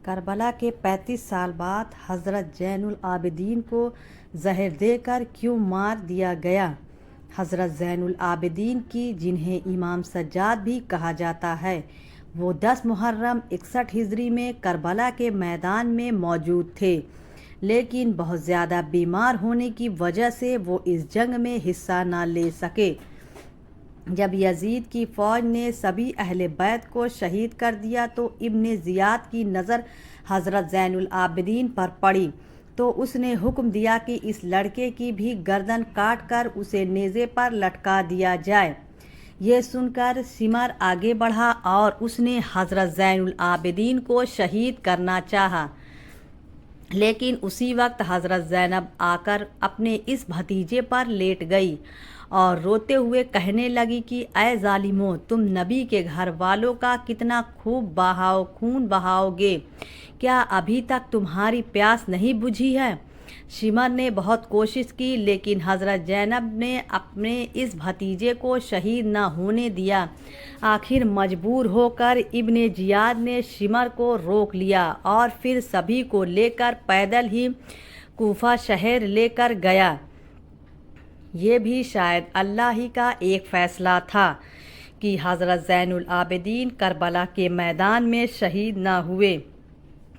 کربلا کے 35 سال بعد حضرت زین العابدین کو زہر دے کر کیوں مار دیا گیا؟ حضرت زین العابدین کی، جنہیں امام سجاد بھی کہا جاتا ہے، وہ 10 محرم 61 ہجری میں کربلا کے میدان میں موجود تھے، لیکن بہت زیادہ بیمار ہونے کی وجہ سے وہ اس جنگ میں حصہ نہ لے سکے۔ جب یزید کی فوج نے سبھی اہل بیت کو شہید کر دیا تو ابن زیاد کی نظر حضرت زین العابدین پر پڑی، تو اس نے حکم دیا کہ اس لڑکے کی بھی گردن کاٹ کر اسے نیزے پر لٹکا دیا جائے۔ یہ سن کر سمر آگے بڑھا اور اس نے حضرت زین العابدین کو شہید کرنا چاہا، لیکن اسی وقت حضرت زینب آ کر اپنے اس بھتیجے پر لیٹ گئی اور روتے ہوئے کہنے لگی کہ اے ظالموں، تم نبی کے گھر والوں کا کتنا خوب خون بہاؤ گے، کیا ابھی تک تمہاری پیاس نہیں بجھی ہے؟ سمر نے بہت کوشش کی، لیکن حضرت زینب نے اپنے اس بھتیجے کو شہید نہ ہونے دیا۔ آخر مجبور ہو کر ابن زیاد نے سمر کو روک لیا اور پھر سبھی کو لے کر پیدل ہی کوفہ شہر لے کر گیا۔ یہ بھی شاید اللہ ہی کا ایک فیصلہ تھا کہ حضرت زین العابدین کربلا کے میدان میں شہید نہ ہوئے،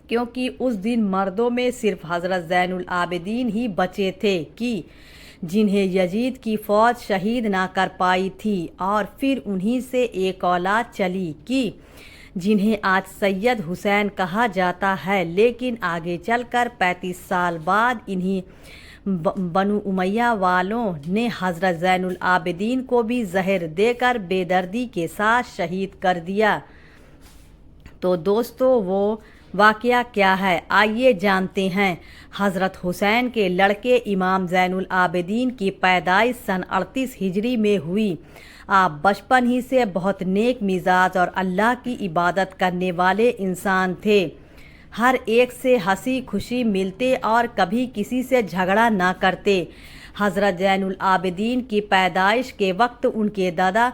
کیونکہ اس دن مردوں میں صرف حضرت زین العابدین ہی بچے تھے کہ جنہیں یزید کی فوج شہید نہ کر پائی تھی، اور پھر انہی سے ایک اولاد چلی کہ جنہیں آج سید حسین کہا جاتا ہے، لیکن آگے چل کر 35 سال بعد انہی بنو امیہ والوں نے حضرت زین العابدین کو بھی زہر دے کر بے دردی کے ساتھ شہید کر دیا۔ تو دوستو، وہ واقعہ کیا ہے؟ آئیے جانتے ہیں۔ حضرت حسین کے لڑکے امام زین العابدین کی پیدائش سن 38 ہجری میں ہوئی۔ آپ بچپن ہی سے بہت نیک مزاج اور اللہ کی عبادت کرنے والے انسان تھے، ہر ایک سے ہنسی خوشی ملتے اور کبھی کسی سے جھگڑا نہ کرتے۔ حضرت زین العابدین کی پیدائش کے وقت ان کے دادا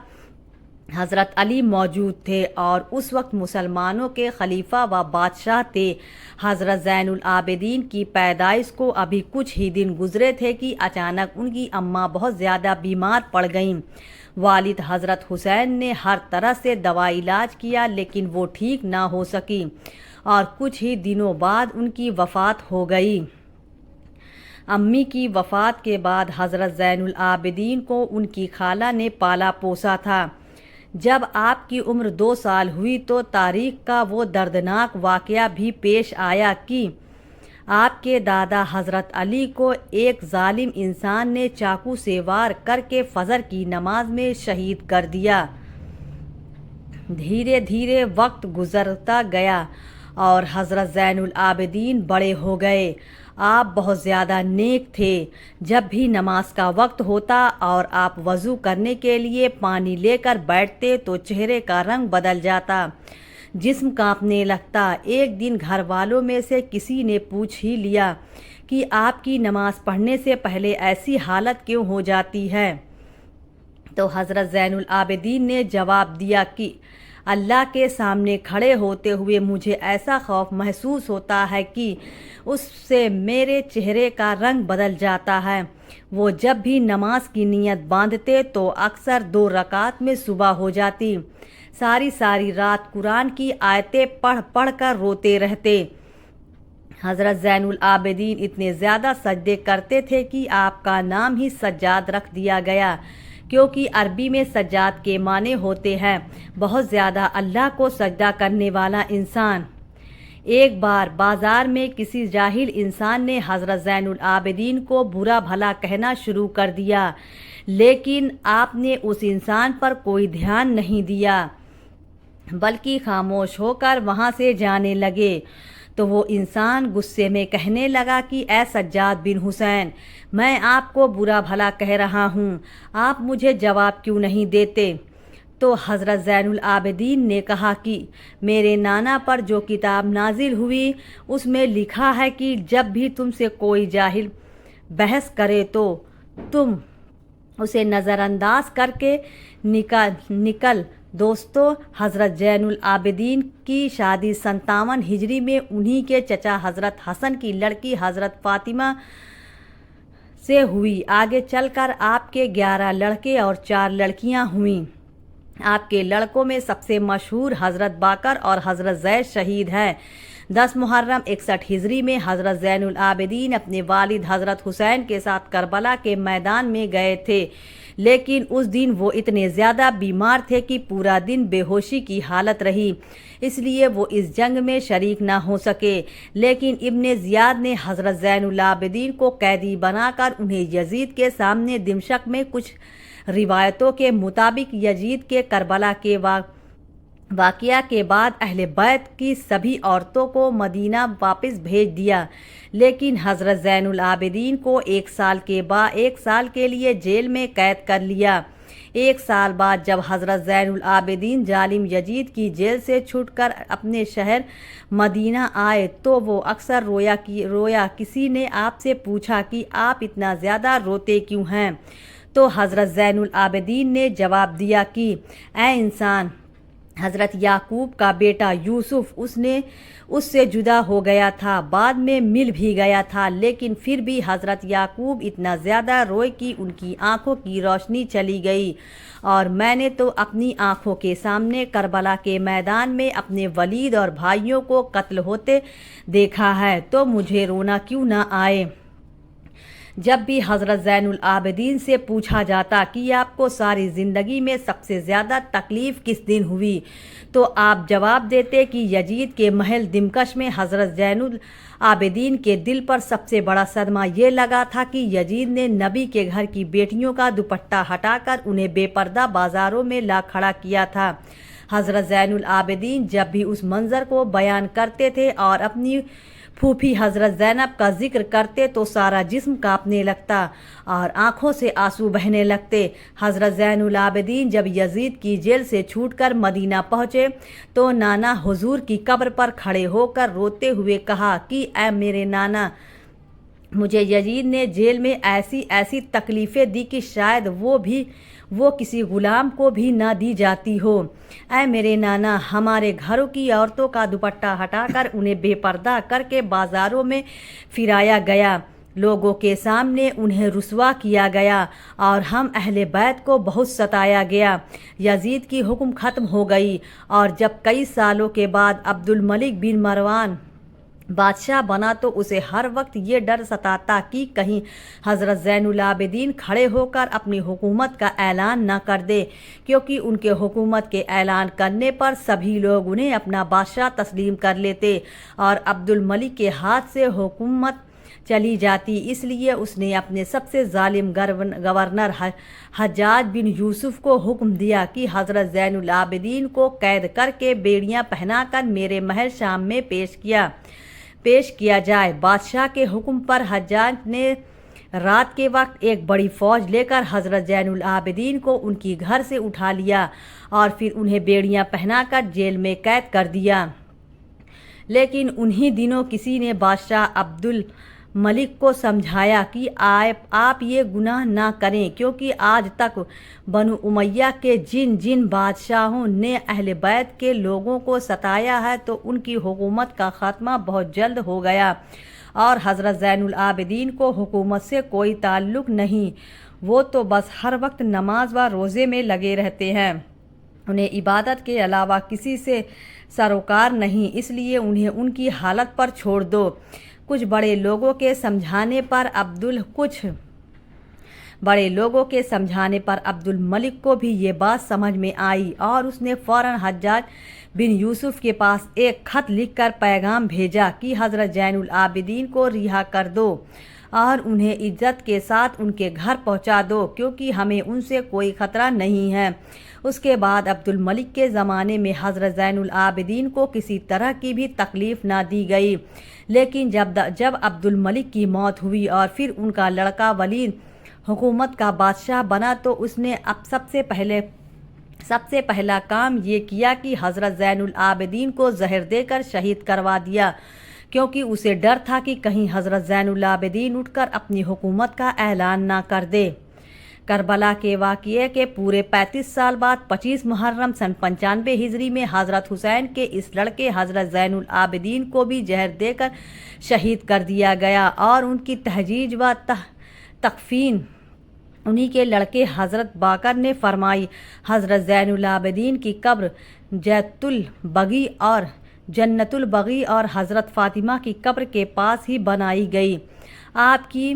حضرت علی موجود تھے اور اس وقت مسلمانوں کے خلیفہ و بادشاہ تھے۔ حضرت زین العابدین کی پیدائش کو ابھی کچھ ہی دن گزرے تھے کہ اچانک ان کی اماں بہت زیادہ بیمار پڑ گئیں۔ والد حضرت حسین نے ہر طرح سے دوا علاج کیا، لیکن وہ ٹھیک نہ ہو سکی اور کچھ ہی دنوں بعد ان کی وفات ہو گئی۔ امی کی وفات کے بعد حضرت زین العابدین کو ان کی خالہ نے پالا پوسا تھا۔ جب آپ کی عمر 2 سال ہوئی تو تاریخ کا وہ دردناک واقعہ بھی پیش آیا کہ آپ کے دادا حضرت علی کو ایک ظالم انسان نے چاقو سے وار کر کے فجر کی نماز میں شہید کر دیا۔ دھیرے دھیرے وقت گزرتا گیا اور حضرت زین العابدین بڑے ہو گئے۔ آپ بہت زیادہ نیک تھے۔ جب بھی نماز کا وقت ہوتا اور آپ وضو کرنے کے لیے پانی لے کر بیٹھتے تو چہرے کا رنگ بدل جاتا، جسم کانپنے لگتا۔ ایک دن گھر والوں میں سے کسی نے پوچھ ہی لیا کہ آپ کی نماز پڑھنے سے پہلے ایسی حالت کیوں ہو جاتی ہے؟ تو حضرت زین العابدین نے جواب دیا کہ اللہ کے سامنے کھڑے ہوتے ہوئے مجھے ایسا خوف محسوس ہوتا ہے کہ اس سے میرے چہرے کا رنگ بدل جاتا ہے۔ وہ جب بھی نماز کی نیت باندھتے تو اکثر 2 رکعت میں صبح ہو جاتی۔ ساری رات قرآن کی آیتیں پڑھ پڑھ کر روتے رہتے۔ حضرت زین العابدین اتنے زیادہ سجدے کرتے تھے کہ آپ کا نام ہی سجاد رکھ دیا گیا، کیونکہ عربی میں سجاد کے معنی ہوتے ہیں بہت زیادہ اللہ کو سجدہ کرنے والا انسان۔ ایک بار بازار میں کسی جاہل انسان نے حضرت زین العابدین کو برا بھلا کہنا شروع کر دیا، لیکن آپ نے اس انسان پر کوئی دھیان نہیں دیا، بلکہ خاموش ہو کر وہاں سے جانے لگے۔ تو وہ انسان غصے میں کہنے لگا کہ اے سجاد بن حسین، میں آپ کو برا بھلا کہہ رہا ہوں، آپ مجھے جواب کیوں نہیں دیتے؟ تو حضرت زین العابدین نے کہا کہ میرے نانا پر جو کتاب نازل ہوئی اس میں لکھا ہے کہ جب بھی تم سے کوئی جاہل بحث کرے تو تم اسے نظر انداز کر کے نکل दोस्तों, हज़रत ज़ैनुल आबिदीन की शादी 57 हिजरी में उन्हीं के चचा हज़रत हसन की लड़की हज़रत फ़ातिमा से हुई। आगे चलकर आपके 11 लड़के और 4 लड़कियां हुईं। आपके लड़कों में सबसे मशहूर हज़रत बाकर और हज़रत ज़ैद शहीद हैं। 10 मुहर्रम 61 हिजरी में हज़रत ज़ैनुल आबिदीन अपने वालिद हज़रत हुसैन के साथ करबला के मैदान में गए थे, लेकिन उस दिन वो इतने ज़्यादा बीमार थे कि पूरा दिन बेहोशी की हालत रही, इसलिए वो इस जंग में शरीक ना हो सके। लेकिन इब्ने ज़ियाद ने हज़रत ज़ैनुल आबिदीन को कैदी बनाकर उन्हें यजीद के सामने दिमशक में कुछ रिवायतों के मुताबिक यजीद के करबला के वाक़या के बाद अहले बैत की सभी औरतों को मदीना वापस भेज दिया, लेकिन हज़रत ज़ैनुल आबिदीन को एक साल के लिए जेल में कैद कर लिया। 1 साल बाद जब हज़रत ज़ैनुल आबिदीन जालिम यजीद की जेल से छूटकर अपने शहर मदीना आए तो वो अक्सर रोया। किसी ने आपसे पूछा कि आप इतना ज़्यादा रोते क्यों हैं? तो हज़रत ज़ैनुल आबिदीन ने जवाब दिया कि ऐ इंसान, हज़रत याकूब का बेटा यूसुफ उससे जुदा हो गया था, बाद में मिल भी गया था, लेकिन फिर भी हज़रत याकूब इतना ज़्यादा रोए कि उनकी आंखों की रोशनी चली गई, और मैंने तो अपनी आंखों के सामने करबला के मैदान में अपने वलीद और भाइयों को कत्ल होते देखा है, तो मुझे रोना क्यों ना आए। जब भी हज़रत ज़ैनुल आबिदीन से पूछा जाता कि आपको सारी ज़िंदगी में सबसे ज़्यादा तकलीफ़ किस दिन हुई, तो आप जवाब देते कि यजीद के महल दिमकश में हज़रत ज़ैनुल आबिदीन के दिल पर सबसे बड़ा सदमा ये लगा था कि यजीद ने नबी के घर की बेटियों का दुपट्टा हटाकर उन्हें बेपर्दा बाज़ारों में ला खड़ा किया था। हज़रत ज़ैनुल आबिदीन जब भी उस मंज़र को बयान करते थे और अपनी फूफी हज़रत ज़ैनब का जिक्र करते तो सारा जिस्म कांपने लगता और आँखों से आंसू बहने लगते। हज़रत ज़ैनुल आबिदीन जब यजीद की जेल से छूटकर मदीना पहुँचे तो नाना हुजूर की कब्र पर खड़े होकर रोते हुए कहा कि ऐ मेरे नाना, मुझे यजीद ने जेल में ऐसी तकलीफ़ें दी कि शायद वो किसी ग़ुलाम को भी ना दी जाती हो। ऐ मेरे नाना, हमारे घरों की औरतों का दुपट्टा हटाकर उन्हें बेपर्दा करके बाज़ारों में फिराया गया, लोगों के सामने उन्हें रुसवा किया गया और हम अहले बैत को बहुत सताया गया। यजीद की हुक्म ख़त्म हो गई और जब कई सालों के बाद अब्दुल मलिक बिन मरवान बादशाह बना तो उसे हर वक्त ये डर सताता कि कहीं हज़रत ज़ैनुल आबिदीन खड़े होकर अपनी हुकूमत का ऐलान न कर दे, क्योंकि उनके हुकूमत के ऐलान करने पर सभी लोग उन्हें अपना बादशाह तस्लीम कर लेते और अब्दुल मलिक के हाथ से हुकूमत चली जाती। इसलिए उसने अपने सबसे जालिम गवर्नर हज्जाज बिन यूसुफ को हुक्म दिया कि हज़रत ज़ैनुल आबिदीन को कैद करके बेड़ियाँ पहनाकर मेरे महल शाम में पेश किया जाए। बादशाह के हुक्म पर हज्जाज ने रात के वक्त एक बड़ी फ़ौज लेकर हज़रत ज़ैनुल आबिदीन को उनकी घर से उठा लिया और फिर उन्हें बेड़ियाँ पहनाकर जेल में कैद कर दिया। लेकिन उन्हीं दिनों किसी ने बादशाह अब्दुल मलिक को समझाया कि आप ये गुनाह ना करें, क्योंकि आज तक बनु उमैया के जिन बादशाहों ने अहले बैत के लोगों को सताया है तो उनकी हुकूमत का ख़ात्मा बहुत जल्द हो गया और हज़रत ज़ैनुल आबिदीन को हुकूमत से कोई ताल्लुक़ नहीं। वो तो बस हर वक्त नमाज व रोज़े में लगे रहते हैं, उन्हें इबादत के अलावा किसी से सरोकार नहीं, इसलिए उन्हें उनकी हालत पर छोड़ दो। कुछ बड़े लोगों के समझाने पर अब्दुल मलिक को भी ये बात समझ में आई और उसने फ़ौरन हज्जाज बिन यूसुफ के पास एक ख़त लिखकर पैगाम भेजा कि हज़रत ज़ैनुल आबिदीन को रिहा कर दो और उन्हें इज्जत के साथ उनके घर पहुंचा दो, क्योंकि हमें उनसे कोई ख़तरा नहीं है। उसके बाद अब्दुल मलिक के ज़माने में हज़रत ज़ैनुल आबिदीन को किसी तरह की भी तकलीफ़ ना दी गई, लेकिन जब अब्दुल मलिक की मौत हुई और फिर उनका लड़का वलीद हुकूमत का बादशाह बना तो उसने अब सबसे पहला काम ये किया कि हज़रत ज़ैनुल आबिदीन को जहर देकर शहीद करवा दिया, क्योंकि उसे डर था कि कहीं हज़रत ज़ैनुल आबिदीन उठकर अपनी हुकूमत का ऐलान ना कर दे। کربلا کے واقعے کے پورے 35 سال بعد 25 محرم سن 95 ہجری میں حضرت حسین کے اس لڑکے حضرت زین العابدین کو بھی زہر دے کر شہید کر دیا گیا اور ان کی تہجیج و تکفین انہی کے لڑکے حضرت باقر نے فرمائی۔ حضرت زین العابدین کی قبر جیت البقیع اور جنت البقیع اور حضرت فاطمہ کی قبر کے پاس ہی بنائی گئی۔ آپ کی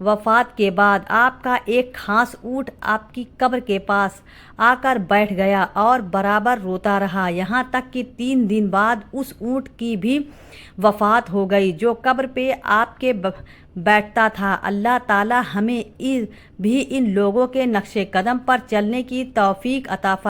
وفات کے بعد آپ کا ایک خاص اونٹ آپ کی قبر کے پاس آ کر بیٹھ گیا اور برابر روتا رہا، یہاں تک کہ 3 دن بعد اس اونٹ کی بھی وفات ہو گئی جو قبر پہ آپ کے بیٹھتا تھا۔ اللہ تعالی ہمیں بھی ان لوگوں کے نقش قدم پر چلنے کی توفیق عطا فرمائے۔